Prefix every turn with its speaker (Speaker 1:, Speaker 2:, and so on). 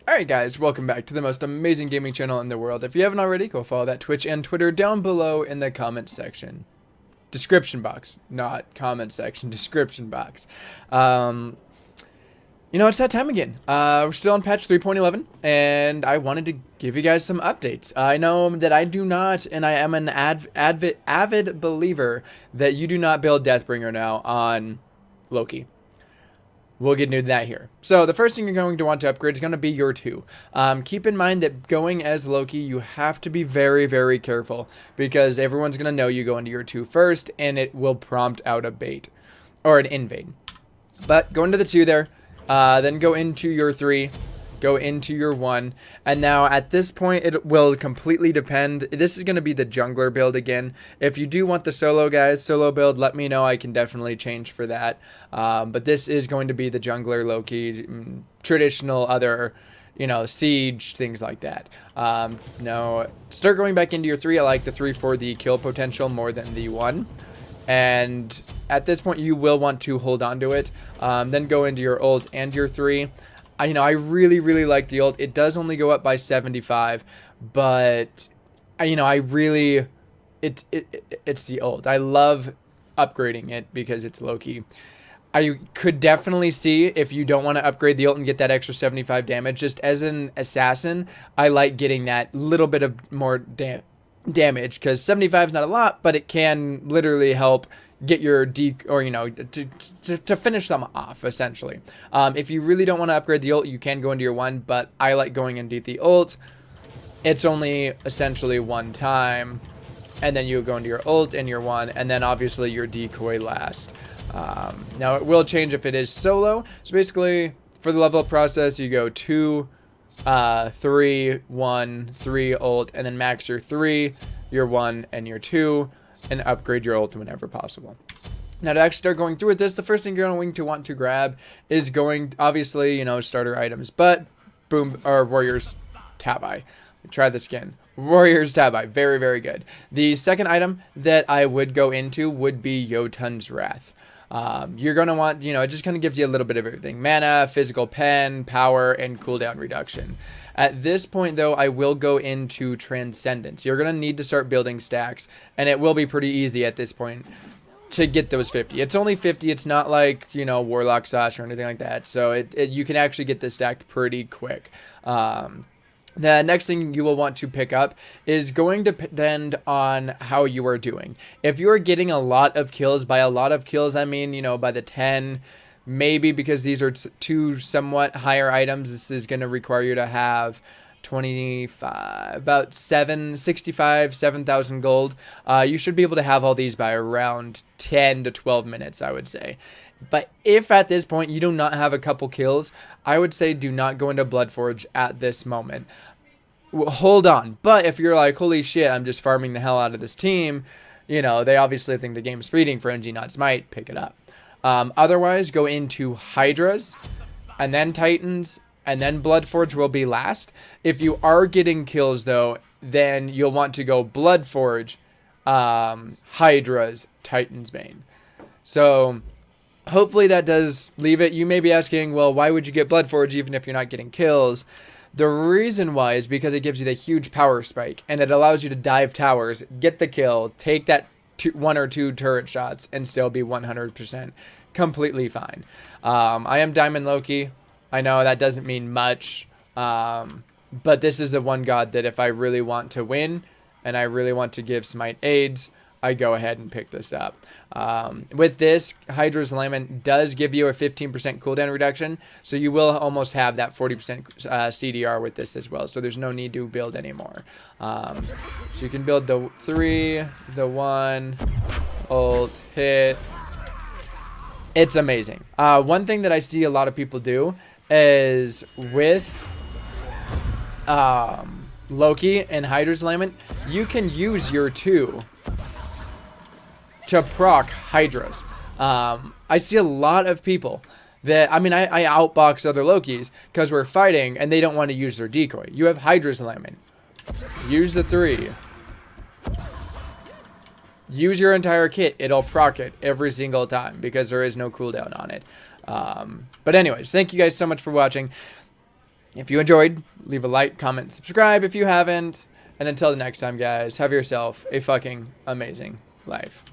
Speaker 1: Alright guys, welcome back to the most amazing gaming channel in the world. If you haven't already, go follow that Twitch and Twitter down below in the comment section. Description box, not comment section, description box. It's that time again. We're still on patch 3.11, and I wanted to give you guys some updates. I know that I do not, and I am an avid believer that you do not build Deathbringer now on Loki. We'll get into that here. So the first thing you're going to want to upgrade is going to be your 2. Keep in mind that going as Loki, you have to be very, very careful because everyone's going to know you go into your 2 first, and it will prompt out a bait or an invade. But go into the 2 there, then go into your 3, go into your 1, and now at this point it will completely depend. This is going to be the jungler build again. If you do want the solo build, let me know. I can definitely change for that, but this is going to be the jungler Loki, traditional other, siege, things like that. Now start going back into your 3. I like the 3 for the kill potential more than the 1. And at this point you will want to hold on to it, then go into your ult and your 3. I really like the ult. It does only go up by 75, but it's the ult. I love upgrading it because it's Loki. I could definitely see if you don't want to upgrade the ult and get that extra 75 damage. Just as an assassin, I like getting that little bit of more damage because 75 is not a lot, but it can literally help get your to finish them off essentially. If you really don't want to upgrade the ult, you can go into your 1, but I like going into the ult. It's only essentially 1 time, and then you go into your ult and your 1, and then obviously your decoy last. Now it will change if it is solo. So basically for the level up process, you go 2 3 1 3 ult, and then max your 3, your 1, and your 2, and upgrade your ult whenever possible. Now to actually start going through with this, the first thing you're going to want to grab is obviously, starter items, but Warriors Tabi. Try this again. Warriors Tabi, very, very good. The second item that I would go into would be Jotun's Wrath. You're going to want, it just kind of gives you a little bit of everything. Mana, physical pen, power, and cooldown reduction. At this point, though, I will go into Transcendence. You're going to need to start building stacks, and it will be pretty easy at this point to get those 50. It's only 50. It's not like, Warlock Sash or anything like that. So you can actually get this stacked pretty quick. The next thing you will want to pick up is going to depend on how you are doing. If you are getting a lot of kills, by a lot of kills, I mean, by the 10, maybe because these are 2 somewhat higher items, this is going to require you to have 25, about 7,000 gold. You should be able to have all these by around 10 to 12 minutes, I would say. But if at this point you do not have a couple kills, I would say do not go into Bloodforge at this moment. Hold on. But if you're like, holy shit, I'm just farming the hell out of this team, they obviously think the game's feeding Frenzy, not Smite, pick it up. Otherwise, go into Hydras, and then Titans, and then Bloodforge will be last. If you are getting kills, though, then you'll want to go Bloodforge, Hydras, Titans main. So hopefully that does leave it. You may be asking, well, why would you get Bloodforge even if you're not getting kills? The reason why is because it gives you the huge power spike, and it allows you to dive towers, get the kill, take that 1 or 2 turret shots, and still be 100% completely fine. I am Diamond Loki. I know that doesn't mean much, but this is the one god that if I really want to win and I really want to give Smite aids, I go ahead and pick this up. With this, Hydra's Lament does give you a 15% cooldown reduction, so you will almost have that 40% CDR with this as well, so there's no need to build anymore. So you can build the 3, the 1, ult, hit. It's amazing. One thing that I see a lot of people do is with Loki and Hydra's Lament, you can use your 2 to proc Hydras. I see a lot of people that, I outbox other Lokis because we're fighting and they don't want to use their decoy. You have Hydra's Lament. Use the 3. Use your entire kit. It'll proc it every single time because there is no cooldown on it. But anyways, thank you guys so much for watching. If you enjoyed, leave a like, comment, subscribe if you haven't. And until the next time, guys, have yourself a fucking amazing life.